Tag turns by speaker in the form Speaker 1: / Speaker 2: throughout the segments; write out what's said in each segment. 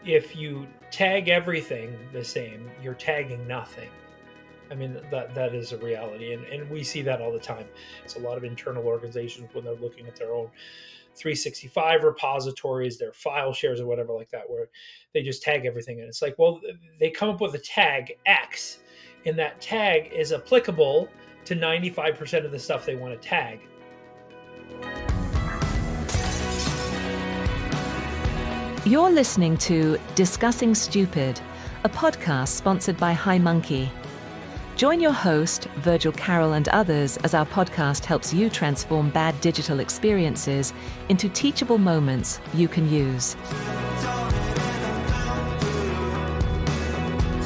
Speaker 1: if you tag everything the same, you're tagging nothing. I mean, that is a reality, and we see that all the time. It's a lot of internal organizations when they're looking at their own 365 repositories, their file shares or whatever like that, where they just tag everything. And it's like, well, they come up with a tag X, and that tag is applicable to 95% of the stuff they want to tag.
Speaker 2: You're listening to Discussing Stupid, a podcast sponsored by Hi Monkey. Join your host, Virgil Carroll, and others as our podcast helps you transform bad digital experiences into teachable moments you can use.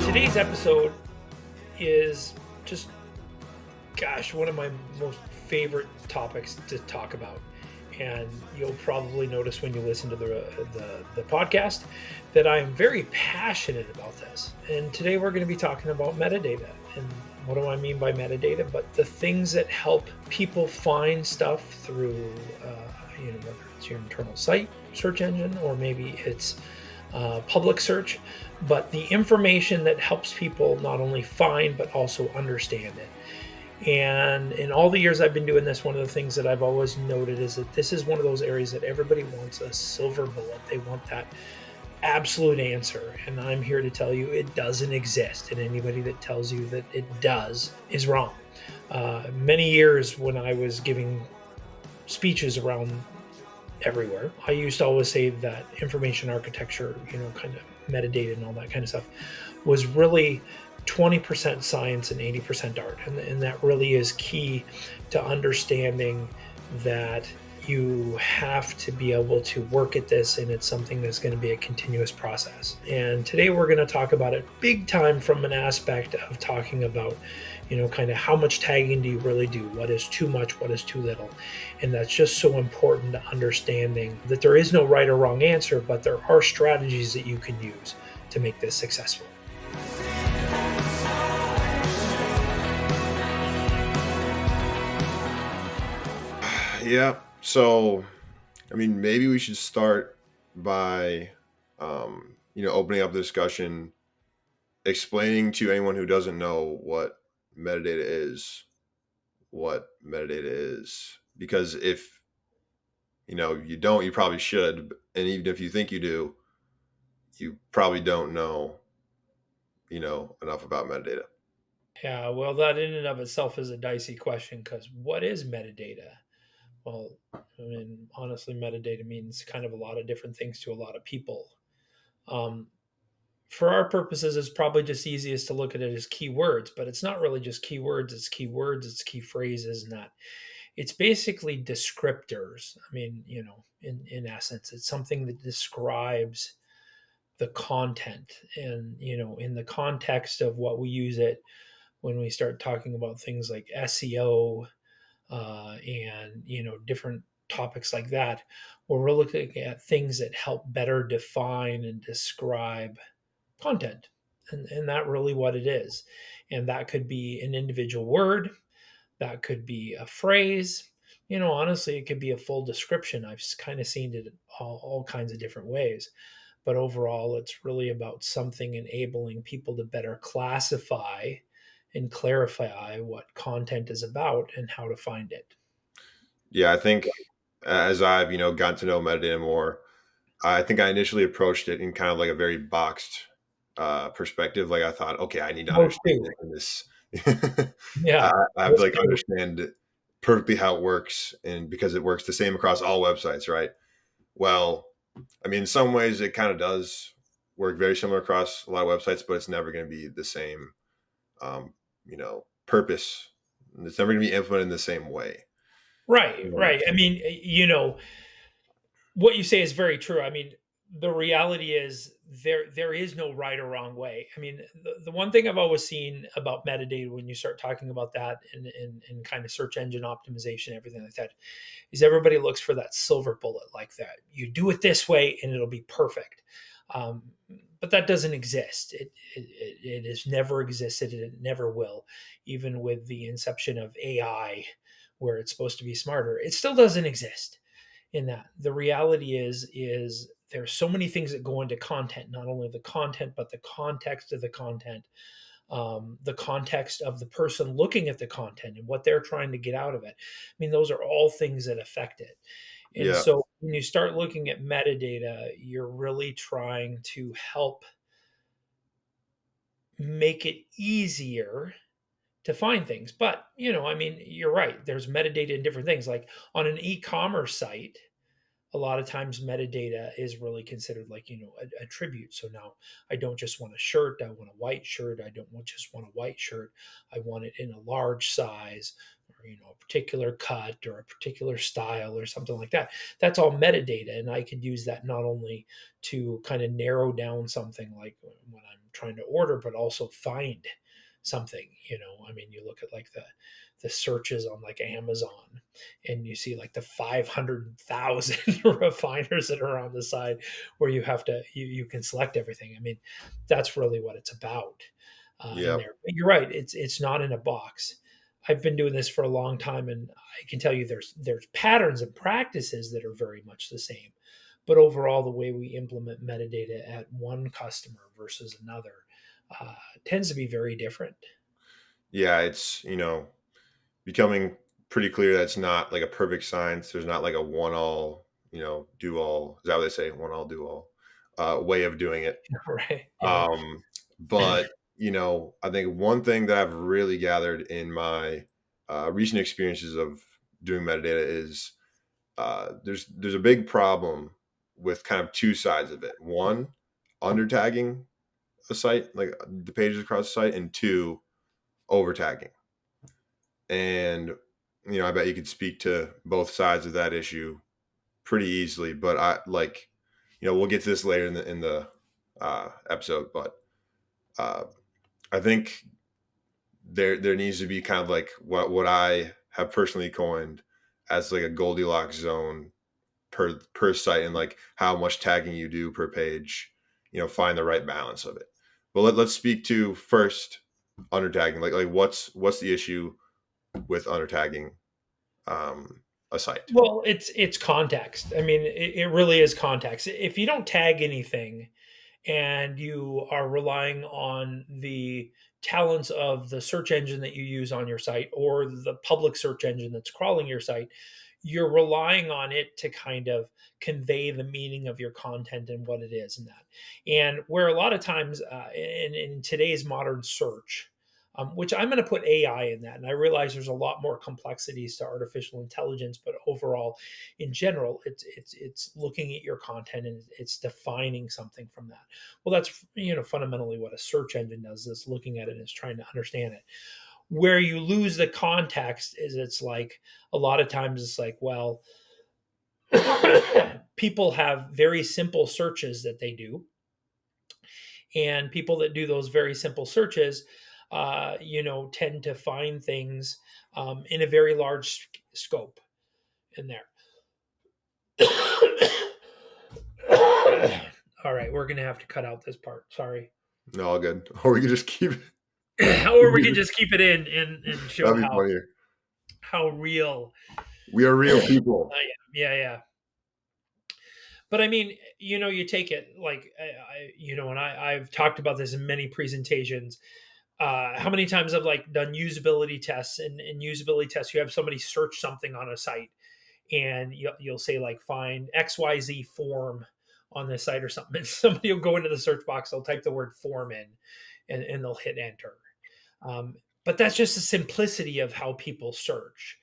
Speaker 1: Today's episode is just, one of my most favorite topics to talk about. And you'll probably notice when you listen to the podcast that I am very passionate about this. And today we're going to be talking about metadata. And what do I mean by metadata? But the things that help people find stuff through, whether it's your internal site search engine or maybe it's public search, but the information that helps people not only find but also understand it. And in all the years I've been doing this, one of the things that I've always noted is that this is one of those areas that everybody wants a silver bullet. They want that absolute answer. And I'm here to tell you it doesn't exist. And anybody that tells you that it does is wrong. Many years when I was giving speeches around everywhere, I used to always say that information architecture, kind of metadata and all that kind of stuff was really 20% science and 80% art. And that really is key to understanding that you have to be able to work at this, and it's something that's going to be a continuous process. And today we're going to talk about it big time from an aspect of talking about, kind of how much tagging do you really do? What is too much? What is too little? And that's just so important to understanding that there is no right or wrong answer, but there are strategies that you can use to make this successful.
Speaker 3: Yeah. So, maybe we should start by, opening up the discussion, explaining to anyone who doesn't know what metadata is. Because if, you don't, you probably should. And even if you think you do, you probably don't know, enough about metadata.
Speaker 1: Yeah, well, that in and of itself is a dicey question, because what is metadata? Well, honestly, metadata means kind of a lot of different things to a lot of people. For our purposes, it's probably just easiest to look at it as keywords, but it's not really just keywords. It's key phrases, and that it's basically descriptors. In essence, it's something that describes the content, and in the context of what we use it when we start talking about things like SEO and different topics like that, where we're looking at things that help better define and describe content, and that really what it is. And that could be an individual word, that could be a phrase, honestly it could be a full description. I've kind of seen it all kinds of different ways, but overall it's really about something enabling people to better classify and clarify what content is about and how to find it.
Speaker 3: Yeah, I think as I've, gotten to know metadata more, I think I initially approached it in kind of like a very boxed perspective. Like I thought, okay, I need to understand it in this.
Speaker 1: Yeah,
Speaker 3: I have to understand perfectly how it works, and because it works the same across all websites, right? Well, in some ways it kind of does work very similar across a lot of websites, but it's never going to be the same, purpose. It's never going to be implemented in the same way.
Speaker 1: right. What you say is very true. The reality is there is no right or wrong way. The one thing I've always seen about metadata when you start talking about that and kind of search engine optimization, everything like that, is everybody looks for that silver bullet like that. You do it this way and it'll be perfect. But that doesn't exist. It has never existed, and it never will. Even with the inception of AI, where it's supposed to be smarter, it still doesn't exist. In that, the reality is there's so many things that go into content, not only the content, but the context of the content, the context of the person looking at the content and what they're trying to get out of it. I mean, those are all things that affect it. And
Speaker 3: Yeah.
Speaker 1: so when you start looking at metadata, you're really trying to help make it easier to find things. But, I mean, you're right. There's metadata in different things. Like on an e-commerce site, a lot of times metadata is really considered like a tribute. So now I don't just want a shirt, I want a white shirt. I don't just want a white shirt, I want it in a large size, or a particular cut or a particular style or something like that. That's all metadata, and I can use that not only to kind of narrow down something like when I'm trying to order, but also find something. I mean, you look at like the searches on like Amazon, and you see like the 500,000 refiners that are on the side, where you have to you can select everything. I mean, that's really what it's about in
Speaker 3: Yeah.
Speaker 1: there. But you're right, it's not in a box. I've been doing this for a long time, and I can tell you there's patterns and practices that are very much the same, but overall the way we implement metadata at one customer versus another tends to be very different.
Speaker 3: Yeah. It's, becoming pretty clear that it's not like a perfect science. There's not like a one all, do all. Is that what they say? One all, do all way of doing it.
Speaker 1: Right, yeah.
Speaker 3: Um, but I think one thing that I've really gathered in my recent experiences of doing metadata is there's a big problem with kind of two sides of it. One, under tagging a site, like the pages across the site, and two, over tagging. And I bet you could speak to both sides of that issue pretty easily. But I like, we'll get to this later in the episode. But uh, I think there needs to be kind of like what I have personally coined as like a Goldilocks zone per site, and like how much tagging you do per page. Find the right balance of it. But let's speak to first under tagging. Like what's the issue with under tagging a site?
Speaker 1: Well, it's context. I mean, it really is context. If you don't tag anything and you are relying on the talents of the search engine that you use on your site or the public search engine that's crawling your site, you're relying on it to kind of convey the meaning of your content and what it is and that. And where a lot of times in today's modern search, which I'm going to put AI in that. And I realize there's a lot more complexities to artificial intelligence, but overall, in general, it's looking at your content and it's defining something from that. Well, that's fundamentally what a search engine does, is looking at it and is trying to understand it. Where you lose the context is it's like a lot of times it's like, well, people have very simple searches that they do, and people that do those very simple searches tend to find things in a very large scope in there. All right, we're gonna have to cut out this part, sorry.
Speaker 3: No, all good. Or we could just keep.
Speaker 1: Or we can just keep it in and show
Speaker 3: That'd be funnier.
Speaker 1: how real
Speaker 3: We are real people.
Speaker 1: I am. Yeah. But I mean, you take it like and I've talked about this in many presentations. How many times I've like done usability tests, and in usability tests, you have somebody search something on a site, and you'll say like find XYZ form on this site or something. And somebody will go into the search box, they'll type the word form in, and they'll hit enter. But that's just the simplicity of how people search.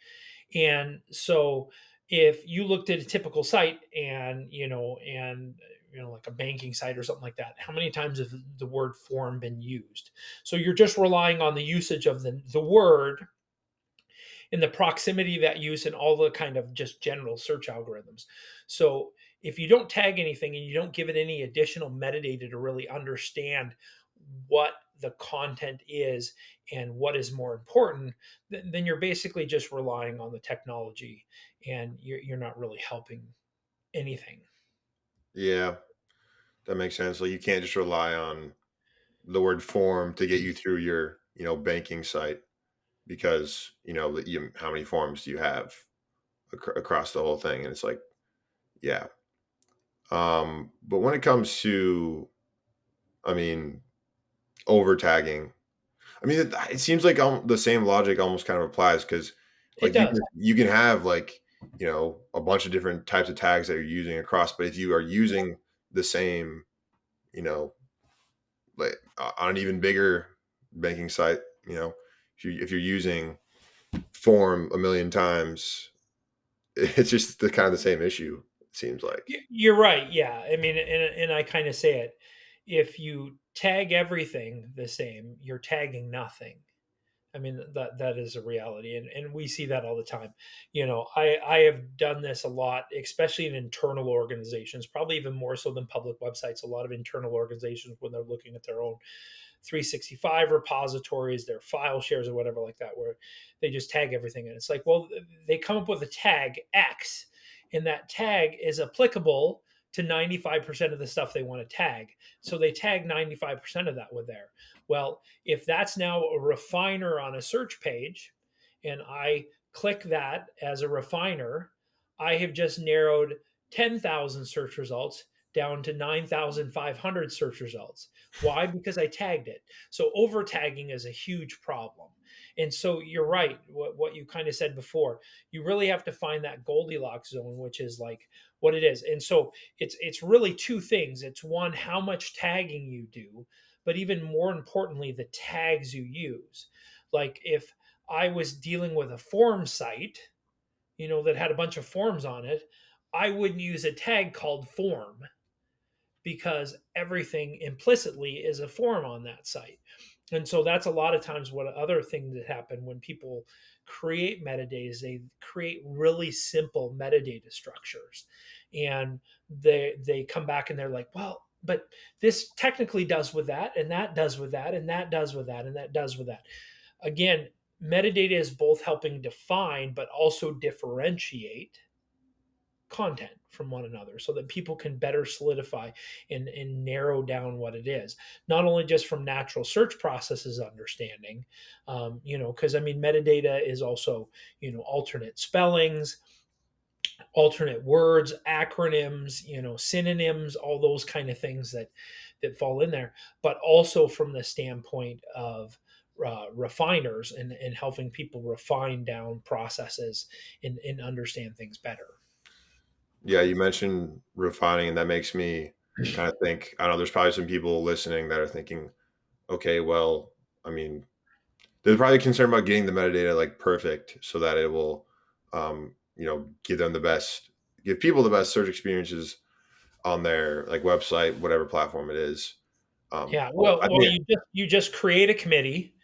Speaker 1: And so if you looked at a typical site and like a banking site or something like that, how many times has the word form been used? So you're just relying on the usage of the word and the proximity of that use and all the kind of just general search algorithms. So if you don't tag anything and you don't give it any additional metadata to really understand what the content is and what is more important, then you're basically just relying on the technology, and you're not really helping anything.
Speaker 3: Yeah, that makes sense. Like you can't just rely on the word form to get you through your banking site, because how many forms do you have across the whole thing? And it's like, yeah, But when it comes to, I mean, over tagging, I mean, it seems like the same logic almost kind of applies because,
Speaker 1: It
Speaker 3: like,
Speaker 1: does.
Speaker 3: you can have like a bunch of different types of tags that you're using across, but if you are using the same, you know, like on an even bigger banking site, if you're using form a million times, it's just the kind of the same issue. It seems like.
Speaker 1: You're right. Yeah. I mean, and I kind of say it. If you tag everything the same, you're tagging nothing. I mean, that is a reality, and we see that all the time. I have done this a lot, especially in internal organizations, probably even more so than public websites. A lot of internal organizations, when they're looking at their own 365 repositories, their file shares or whatever like that, where they just tag everything. And it's like, well, they come up with a tag X, and that tag is applicable to 95% of the stuff they want to tag. So they tag 95% of that with there. Well, if that's now a refiner on a search page, and I click that as a refiner, I have just narrowed 10,000 search results down to 9,500 search results. Why? Because I tagged it. So over tagging is a huge problem. And so you're right, what you kind of said before. You really have to find that Goldilocks zone, which is like what it is. And so it's really two things. It's one, how much tagging you do, but even more importantly, the tags you use. Like if I was dealing with a form site, that had a bunch of forms on it, I wouldn't use a tag called form because everything implicitly is a form on that site. And so that's a lot of times what other things that happen when people create metadata is they create really simple metadata structures. And they come back and they're like, well, but this technically does with that, and that does with that, and that does with that, and that does with that. Again, metadata is both helping define but also differentiate content from one another so that people can better solidify and narrow down what it is, not only just from natural search processes understanding, because I mean metadata is also alternate spellings, alternate words, acronyms, synonyms, all those kind of things that fall in there, but also from the standpoint of refiners and helping people refine down processes and understand things better.
Speaker 3: Yeah, you mentioned refining, and that makes me kind of think. I know there's probably some people listening that are thinking, okay, well, I mean, they're probably concerned about getting the metadata like perfect so that it will, give people the best search experiences on their like website, whatever platform it is.
Speaker 1: Yeah,
Speaker 3: But
Speaker 1: well,
Speaker 3: I
Speaker 1: well,
Speaker 3: think,
Speaker 1: you just create a committee,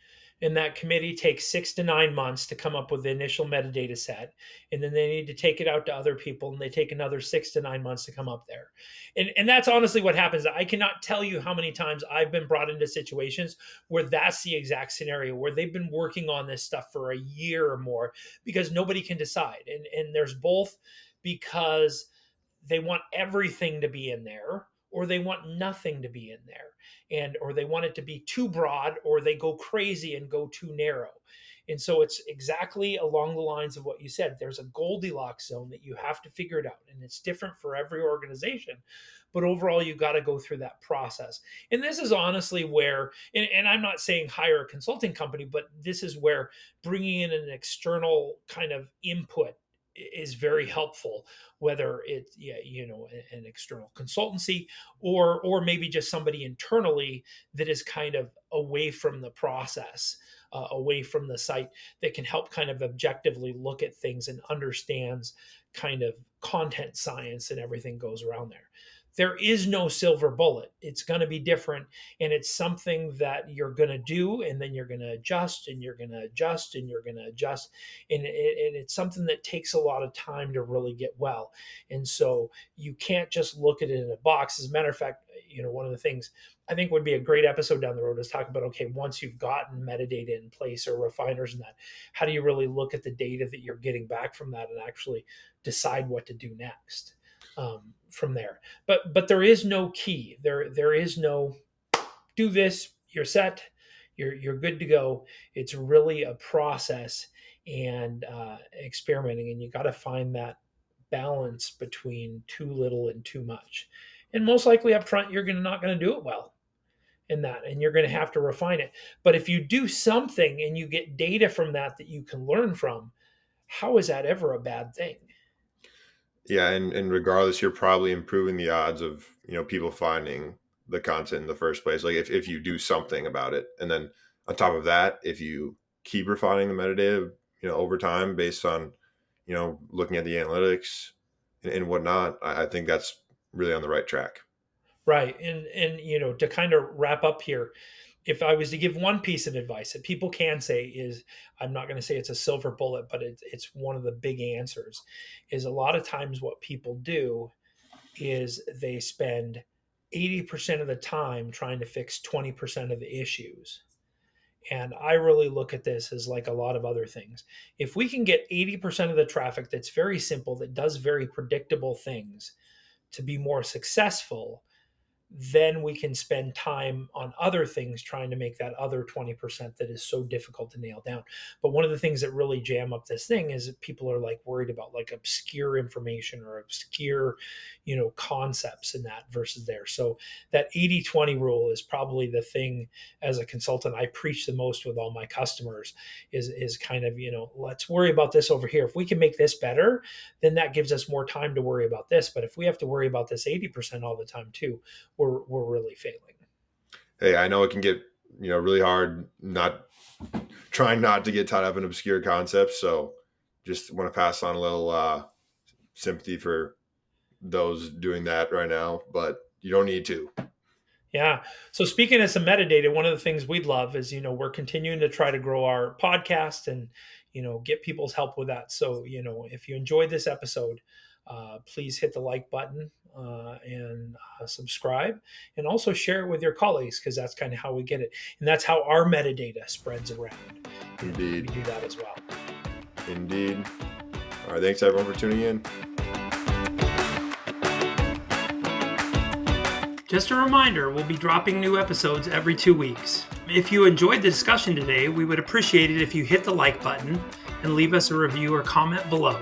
Speaker 1: and that committee takes 6 to 9 months to come up with the initial metadata set, and then they need to take it out to other people, and they take another 6 to 9 months to come up there, and that's honestly what happens. I cannot tell you how many times I've been brought into situations where that's the exact scenario where they've been working on this stuff for a year or more because nobody can decide, and there's both because they want everything to be in there or they want nothing to be in there, and or they want it to be too broad or they go crazy and go too narrow. And so it's exactly along the lines of what you said. There's a Goldilocks zone that you have to figure it out, and it's different for every organization, but overall you got to go through that process. And this is honestly where, and I'm not saying hire a consulting company, but this is where bringing in an external kind of input is very helpful, whether it's, yeah, an external consultancy or maybe just somebody internally that is kind of away from the process, away from the site, that can help kind of objectively look at things and understands kind of content science and everything goes around there. There is no silver bullet. It's going to be different, and it's something that you're going to do, and then you're going to adjust, and you're going to adjust, and you're going to adjust, and it's something that takes a lot of time to really get well. And so you can't just look at it in a box. As a matter of fact, one of the things I think would be a great episode down the road is talk about, okay, once you've gotten metadata in place or refiners and that, how do you really look at the data that you're getting back from that and actually decide what to do next from there. But there is no key. There is no do this, you're set, you're good to go. It's really a process and experimenting, and you got to find that balance between too little and too much. And most likely up front, you're not going to do it well in that, and you're going to have to refine it. But if you do something and you get data from that you can learn from, how is that ever a bad thing?
Speaker 3: Yeah, and regardless, you're probably improving the odds of people finding the content in the first place. Like if you do something about it, and then on top of that, if you keep refining the metadata, over time based on looking at the analytics and whatnot, I think that's really on the right track.
Speaker 1: Right. And to kind of wrap up here, if I was to give one piece of advice that people can say is, I'm not going to say it's a silver bullet, but it's one of the big answers, is a lot of times what people do is they spend 80% of the time trying to fix 20% of the issues. And I really look at this as like a lot of other things. If we can get 80% of the traffic that's very simple, that does very predictable things to be more successful, then we can spend time on other things trying to make that other 20% that is so difficult to nail down. But one of the things that really jam up this thing is that people are like worried about like obscure information or obscure, concepts in that versus there. So that 80-20 rule is probably the thing as a consultant I preach the most with all my customers is kind of, let's worry about this over here. If we can make this better, then that gives us more time to worry about this. But if we have to worry about this 80% all the time too, we're really failing.
Speaker 3: Hey, I know it can get really hard trying not to get tied up in obscure concepts. So just want to pass on a little sympathy for those doing that right now, but you don't need to.
Speaker 1: Yeah. So speaking of some metadata, one of the things we'd love is, we're continuing to try to grow our podcast and, get people's help with that. So, if you enjoyed this episode, please hit the like button and subscribe, and also share it with your colleagues, because that's kind of how we get it. And that's how our metadata spreads around.
Speaker 3: Indeed.
Speaker 1: We do that as well.
Speaker 3: Indeed. All right. Thanks everyone for tuning in.
Speaker 1: Just a reminder, we'll be dropping new episodes every 2 weeks. If you enjoyed the discussion today, we would appreciate it if you hit the like button and leave us a review or comment below.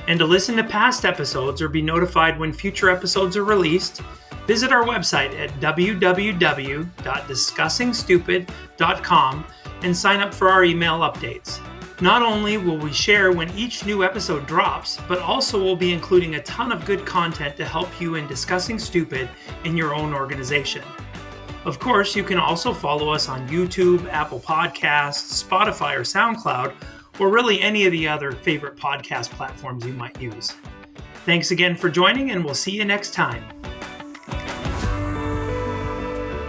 Speaker 1: And to listen to past episodes or be notified when future episodes are released, visit our website at www.discussingstupid.com and sign up for our email updates. Not only will we share when each new episode drops, but also we'll be including a ton of good content to help you in discussing stupid in your own organization. Of course, you can also follow us on YouTube, Apple Podcasts, Spotify, or SoundCloud, or really any of the other favorite podcast platforms you might use. Thanks again for joining, and we'll see you next time.